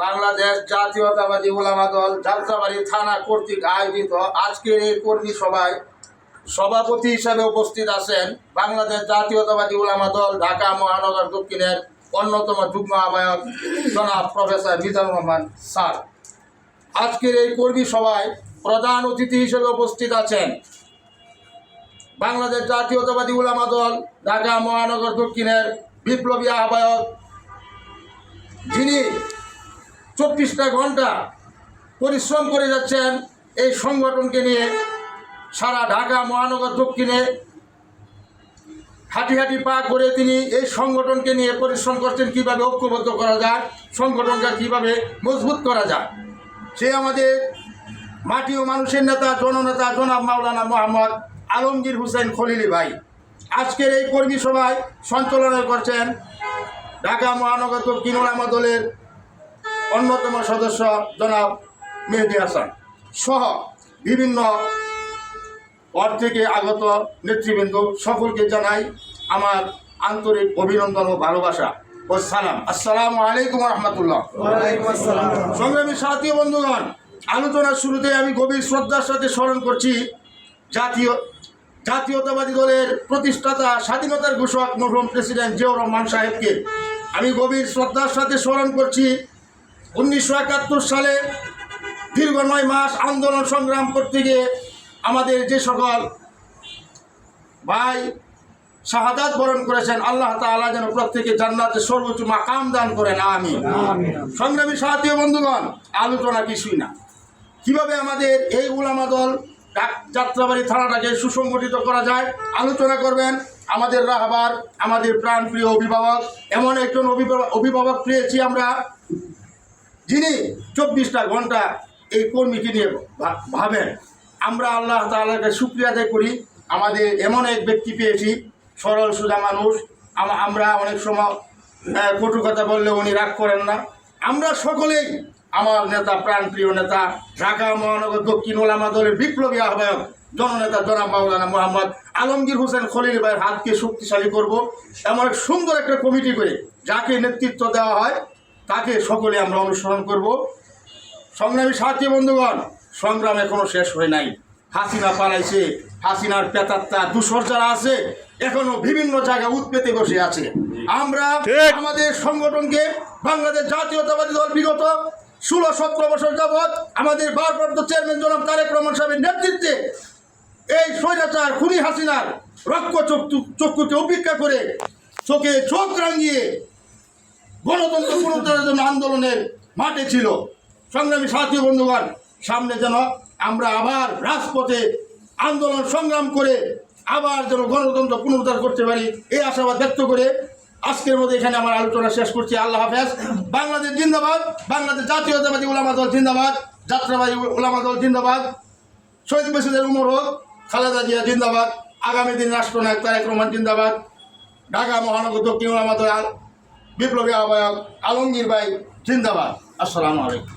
বাংলাদেশ জাতীয়তাবাদী উলামা দল যাত্রাবাড়ি থানা কর্তৃক আয়োজিত আজকের এই কর্মী সভায় সভাপতি হিসেবে উপস্থিত আছেন বাংলাদেশ জাতীয়তাবাদী উলামা দল ঢাকা মহানগর দক্ষিণের অন্যতম যুগ্ম আহ্বায়ক জনাব প্রফেসর মিজানুর রহমান স্যার। আজকের এই কর্মী সভায় প্রধান অতিথি হিসেবে উপস্থিত আছেন বাংলাদেশ জাতীয়তাবাদী উলামা দল ঢাকা মহানগর দক্ষিণের বিপ্লবী আহ্বায়ক, যিনি 24টা ঘন্টা পরিশ্রম করে যাচ্ছেন এই সংগঠনকে নিয়ে। সারা ঢাকা মহানগর দক্ষিণে হাঁটি হাঁটি পা করে তিনি এই সংগঠনকে নিয়ে পরিশ্রম করছেন, কীভাবে ঐক্যবদ্ধ করা যায়, সংগঠনটা কীভাবে মজবুত করা যায়। সে আমাদের মাটি ও মানুষের নেতা, জননেতা জনাব মাওলানা মোহাম্মদ আলমগীর হোসেন খলিলি ভাই। আজকের এই কর্মী সভায় সঞ্চালনা করছেন ঢাকা মহানগর দক্ষিণ উলামা দলের অন্যতম সদস্য জনাব মেহেদি হাসান সহ বিভিন্ন ওয়ার্ড থেকে আগত নেতৃবৃন্দ। সকলকে জানাই আমার আন্তরিক অভিনন্দন ও ভালোবাসা ও সালাম। আসসালামু আলাইকুম রহমতুল্লাহ। সংগ্রামী সাথী বন্ধুগণ, আলোচনার শুরুতে আমি গভীর শ্রদ্ধার সাথে স্মরণ করছি জাতীয়তাবাদী দলের প্রতিষ্ঠাতা, স্বাধীনতার ঘোষক মরহুম প্রেসিডেন্ট জিয়াউর রহমান সাহেবকে। আমি গভীর শ্রদ্ধার সাথে স্মরণ করছি 1971 সালে দীর্ঘ 9 মাস আন্দোলন সংগ্রাম করতে গিয়ে আমাদের যে সকল ভাই শাহাদাত বরণ করেছেন, আল্লাহ তাআলা যেন প্রত্যেকে জান্নাতে সর্বোচ্চ মাকাম দান করেন, আমিন। সংগ্রামী সাথী বন্ধুগণ, আলোচনা কিছুই না, কিভাবে আমাদের এই উলামা দল যাত্রাবাড়ি থানাটাকে সুসংগঠিত করা যায় আলোচনা করবেন আমাদের রাহবার, আমাদের প্রাণপ্রিয় অভিভাবক। এমন একজন অভিভাবক পেয়েছি আমরা, যিনি 24টা ঘন্টা এই কর্মীকে নিয়ে ভাবেন। আমরা আল্লাহ তাআলাকে শুকরিয়া আদায় করি, আমাদের এমন এক ব্যক্তি পেয়েছি, সরল সোজা মানুষ। আমরা অনেক সময় কটু কথা বললে উনি রাগ করেন না। আমরা সকলেই আমার নেতা, প্রাণপ্রিয় নেতা, ঢাকা মহানগর দক্ষিণ উলামা দলের বিপ্লবী আহ্বায়ক জননেতা জনাব মাওলানা মোহাম্মদ আলমগীর হোসেন খলিল ভাইয়ের হাতকে শক্তিশালী করব, এমন এক সুন্দর একটা কমিটি করে যাকে নেতৃত্ব দেওয়া হয় তাকে সকলে আমরা অনুসরণ করব। সংগ্রামী সাথী বন্ধুগণ, সংগ্রাম এখনো শেষ হয় নাই। হাসিনা পালাইছে, হাসিনার পেতাত্তা দূষর যারা আছে এখনো বিভিন্ন জায়গায় উৎপেতে বসে আছে। আমরা আমাদের সংগঠনকে বাংলাদেশ জাতীয়তাবাদী দল বিগত 16-17 বছর যাবৎ আমাদের ভারপ্রাপ্ত চেয়ারম্যান জনাব তারেক রহমান সাহেবের নেতৃত্বে এই স্বৈরাচার খুনি হাসিনার রক্ত চক্ষুকে উপেক্ষা করে চোখে চোখ রাঙিয়ে গণতন্ত্র পুনরুদ্ধারের জন্য আন্দোলনের মাঠে ছিল। সংগ্রামী সাথী বন্ধুগণ, সামনে যেন আমরা আবার রাজপথে আন্দোলন সংগ্রাম করে আবার যেন গণতন্ত্র পুনরুদ্ধার করতে পারি, এই আশাবাদ ব্যক্ত করে আজকের মধ্যে এখানে আমার আলোচনা শেষ করছি। আল্লাহ হাফেজ। বাংলাদেশ জিন্দাবাদ, বাংলাদেশ জাতীয়তাবাদী উলামা দল জিন্দাবাদ, যাত্রাবাড়ি উলামা দল জিন্দাবাদ, শহীদ প্রেসিডেন্ট উমর হক, খালেদা জিয়া জিন্দাবাদ, আগামী দিন রাষ্ট্রনায়ক তারেক রহমান জিন্দাবাদ, ঢাকা মহানগর দক্ষিণ উলামা দল বিপ্লবী আহ্বায়ক আলমগীর ভাই জিন্দাবাদ। আসসালামু আলাইকুম।